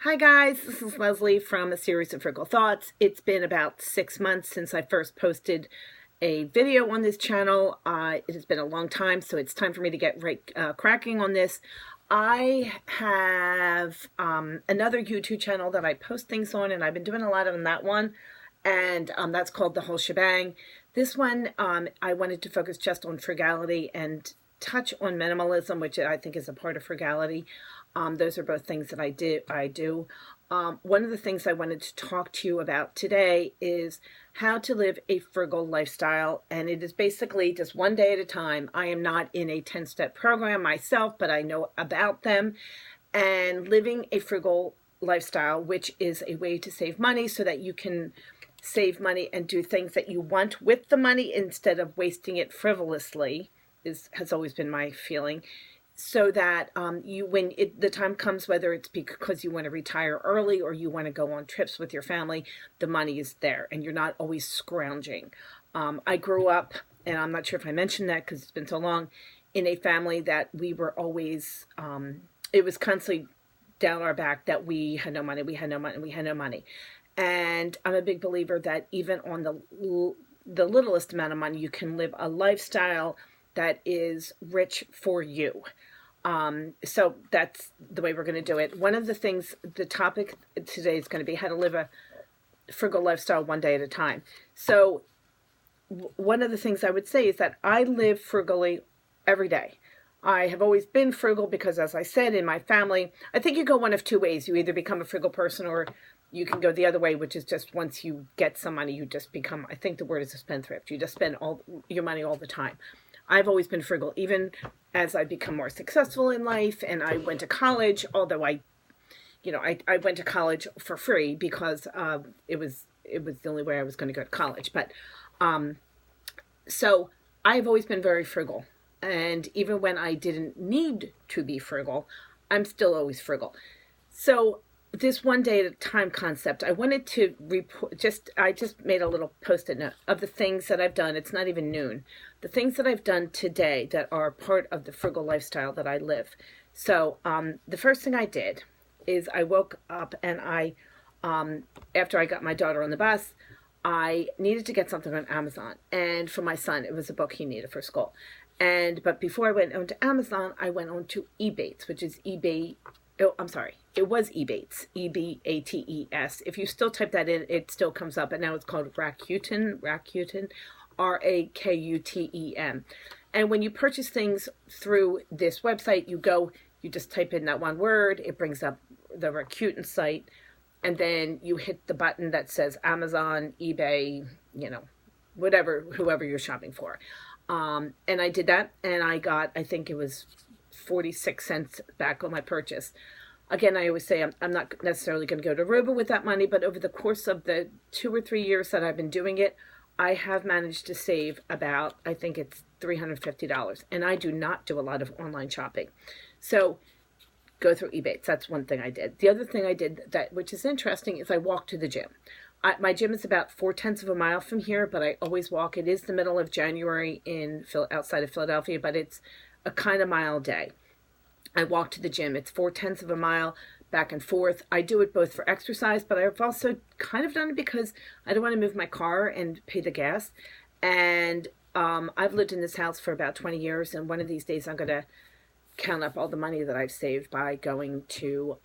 Hi guys, this is Leslie from a series of Frugal Thoughts. It's been about 6 months since I first posted a video on this channel. It has been a long time, so it's time for me to get cracking on this. I have another YouTube channel that I post things on, and I've been doing a lot on that one, and that's called the Whole Shebang. This one, I wanted to focus just on frugality and touch on minimalism, which I think is a part of frugality. Those are both things that I do. One of the things I wanted to talk to you about today is how to live a frugal lifestyle, and it is basically just one day at a time. I am not in a 10-step program myself, but I know about them, and living a frugal lifestyle, which is a way to save money so that you can save money and do things that you want with the money instead of wasting it frivolously, has always been my feeling. So that when the time comes, whether it's because you want to retire early or you want to go on trips with your family, the money is there and you're not always scrounging. I grew up, and I'm not sure if I mentioned that because it's been so long, in a family that we were always, it was constantly down our back that we had no money, we had no money. And I'm a big believer that even on the littlest amount of money, you can live a lifestyle that is rich for you. So that's the way we're going to do it. One of the things, the topic today is going to be how to live a frugal lifestyle one day at a time. So one of the things I would say is that I live frugally every day. I have always been frugal because, as I said, in my family, I think you go one of two ways. You either become a frugal person or you can go the other way, which is just once you get some money, you just become, I think the word is a spendthrift. You just spend all your money all the time. I've always been frugal, even as I become more successful in life, and I went to college, although I went to college for free because it was the only way I was going to go to college. But so I've always been very frugal, and even when I didn't need to be frugal, I'm still always frugal. So this one day at a time concept, I wanted to report, I just made a little post-it note of the things that I've done. It's not even noon. The things that I've done today that are part of the frugal lifestyle that I live. So the first thing I did is I woke up and after I got my daughter on the bus, I needed to get something on Amazon. And for my son, it was a book he needed for school. But before I went on to Amazon, I went on to Ebates, which is eBay. Oh, I'm sorry. It was Ebates, Ebates. If you still type that in, it still comes up. And now it's called Rakuten, Rakuten. And when you purchase things through this website, you just type in that one word. It brings up the Rakuten site. And then you hit the button that says Amazon, eBay, whoever you're shopping for. And I did that. And I got, I think it was 46 cents back on my purchase. Again, I always say I'm not necessarily going to go to Aruba with that money, but over the course of the 2 or 3 years that I've been doing it, I have managed to save about, I think it's $350. And I do not do a lot of online shopping. So go through Ebates. That's one thing I did. The other thing I did, which is interesting, is I walked to the gym. My gym is about 0.4 of a mile from here, but I always walk. It is the middle of January outside of Philadelphia, but it's a kind of mile day. I walk to the gym. It's 0.4 of a mile back and forth. I do it both for exercise, but I've also kind of done it because I don't want to move my car and pay the gas. And I've lived in this house for about 20 years, and one of these days I'm going to count up all the money that I've saved by going to,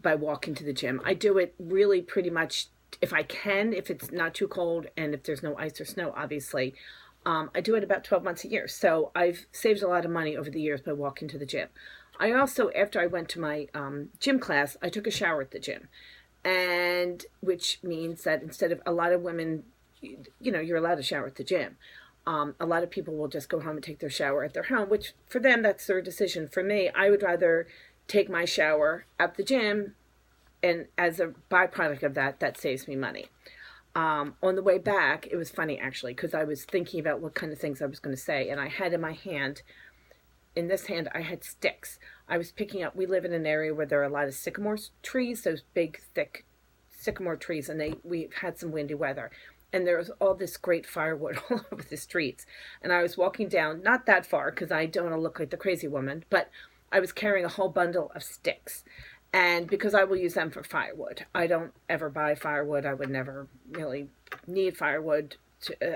by walking to the gym. I do it really pretty much if I can, if it's not too cold and if there's no ice or snow, obviously. I do it about 12 months a year. So I've saved a lot of money over the years by walking to the gym. I also, after I went to my gym class, I took a shower at the gym. And which means that instead of a lot of women, you're allowed to shower at the gym. A lot of people will just go home and take their shower at their home, which for them, that's their decision. For me, I would rather take my shower at the gym. And as a byproduct of that, that saves me money. On the way back, it was funny actually, because I was thinking about what kind of things I was going to say. And I had in this hand, I had sticks. I was picking up, we live in an area where there are a lot of sycamore trees, those big, thick sycamore trees. And we've had some windy weather. And there was all this great firewood all over the streets. And I was walking down, not that far, because I don't want to look like the crazy woman, but I was carrying a whole bundle of sticks. And because I will use them for firewood. I don't ever buy firewood. I would never really need firewood,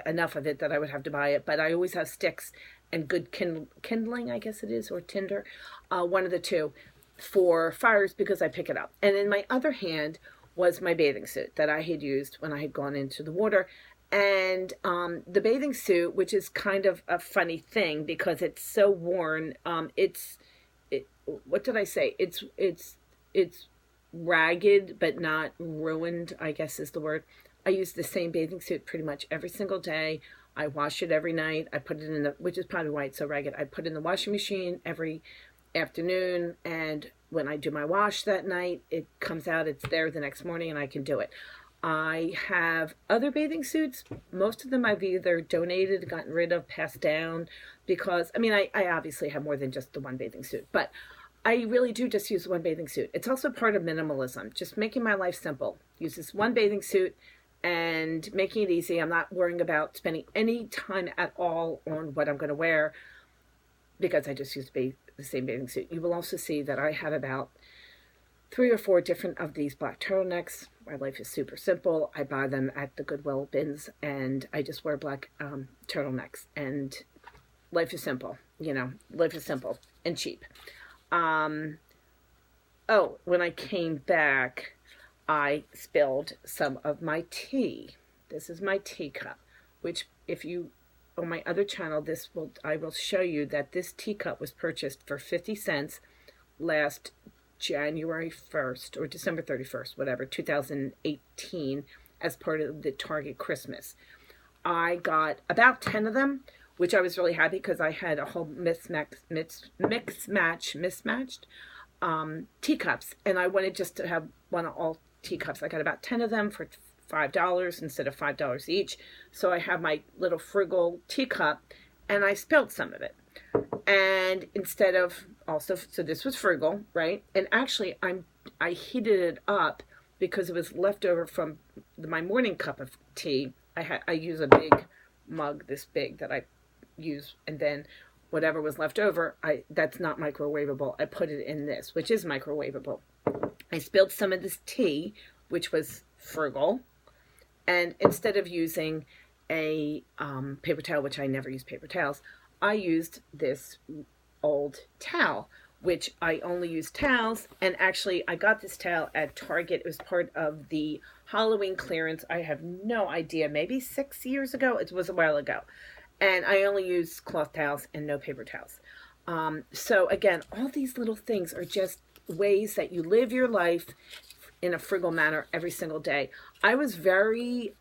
enough of it that I would have to buy it. But I always have sticks and good kindling, I guess it is, or tinder, one of the two, for fires because I pick it up. And in my other hand was my bathing suit that I had used when I had gone into the water. And the bathing suit, which is kind of a funny thing because it's so worn, what did I say? It's ragged but not ruined, I guess is the word. I use the same bathing suit pretty much every single day. I wash it every night. I put it in the, which is probably why it's so ragged. I put it in the washing machine every afternoon, and when I do my wash that night, it comes out, it's there the next morning, and I can do it. I have other bathing suits. Most of them I've either donated, gotten rid of, passed down, because, I mean, I obviously have more than just the one bathing suit, but I really do just use one bathing suit. It's also part of minimalism, just making my life simple. Use this one bathing suit and making it easy. I'm not worrying about spending any time at all on what I'm going to wear because I just use the same bathing suit. You will also see that I have about 3 or 4 different of these black turtlenecks. My life is super simple. I buy them at the Goodwill bins, and I just wear black turtlenecks. And life is simple, you know. Life is simple and cheap. Oh, when I came back, I spilled some of my tea. This is my teacup, which if you, on my other channel, I will show you that this teacup was purchased for 50 cents last January 1st or December 31st, whatever, 2018, as part of the Target Christmas. I got about 10 of them, which I was really happy because I had a whole mismatched teacups, and I wanted just to have one of all teacups. I got about 10 of them for $5 instead of $5 each. So I have my little Frugal teacup, and I spilled some of it. And instead of also, so this was Frugal, right? And actually, I heated it up because it was left over from my morning cup of tea. I use a big mug, this big, that I use, and then whatever was left over, that's not microwavable. I put it in this, which is microwavable. I spilled some of this tea, which was Frugal, and instead of using a paper towel, which I never use paper towels, I used this old towel, which I only use towels. And actually, I got this towel at Target. It was part of the Halloween clearance. I have no idea, maybe 6 years ago. It was a while ago. And I only use cloth towels and no paper towels. So again, all these little things are just ways that you live your life in a frugal manner every single day. I was very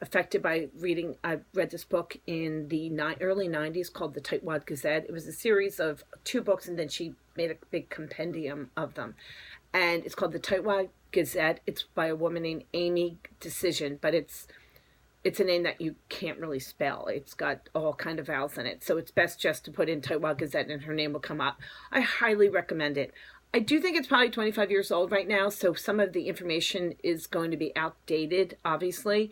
affected by reading. I read this book in the early 90s called The Tightwad Gazette. It was a series of 2 books, and then she made a big compendium of them. And it's called The Tightwad Gazette. It's by a woman named Amy Decision, but it's a name that you can't really spell. It's got all kind of vowels in it. So it's best just to put in Tightwad Gazette and her name will come up. I highly recommend it. I do think it's probably 25 years old right now, so some of the information is going to be outdated, obviously.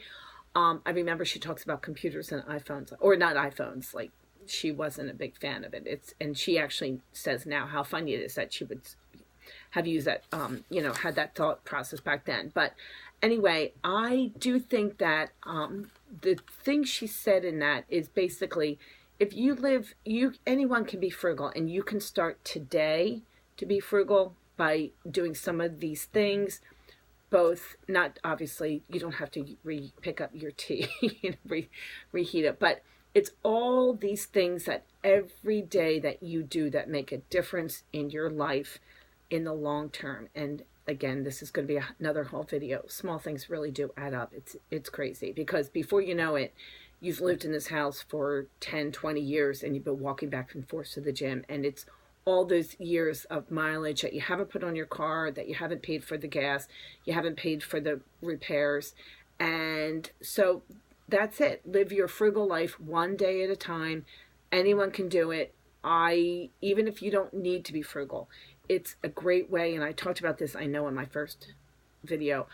I remember she talks about computers and iPhones, or not iPhones, like she wasn't a big fan of it. And she actually says now how funny it is that she would have used that, had that thought process back then. But anyway, I do think that the thing she said in that is basically, if anyone can be frugal, and you can start today to be frugal by doing some of these things. Both, not obviously, you don't have to pick up your tea, reheat it, but it's all these things that every day that you do that make a difference in your life in the long term. And again, this is going to be another whole video. Small things really do add up. It's crazy, because before you know it, you've lived in this house for 10, 20 years, and you've been walking back and forth to the gym, and it's all those years of mileage that you haven't put on your car, that you haven't paid for the gas, you haven't paid for the repairs. And so that's it. Live your frugal life one day at a time. Anyone can do it. Even if you don't need to be frugal, it's a great way. And I talked about this, I know, in my first video.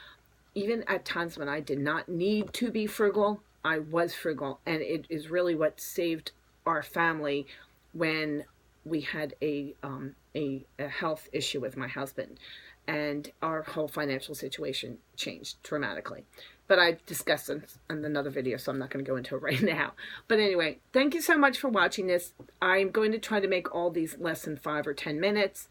Even at times when I did not need to be frugal, I was frugal. And it is really what saved our family when we had a health issue with my husband, and our whole financial situation changed dramatically. But I discussed it in another video, so I'm not going to go into it right now. But anyway, thank you so much for watching this. I'm going to try to make all these less than 5 or 10 minutes.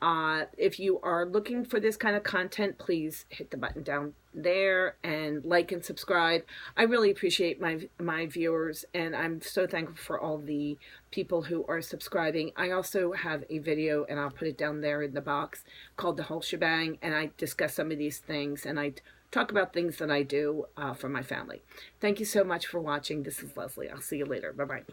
If you are looking for this kind of content, please hit the button down there and like and subscribe. I really appreciate my viewers, and I'm so thankful for all the people who are subscribing. I also have a video, and I'll put it down there in the box, called The Whole Shebang, and I discuss some of these things, and I talk about things that I do for my family. Thank you so much for watching. This is Leslie. I'll see you later. Bye-bye.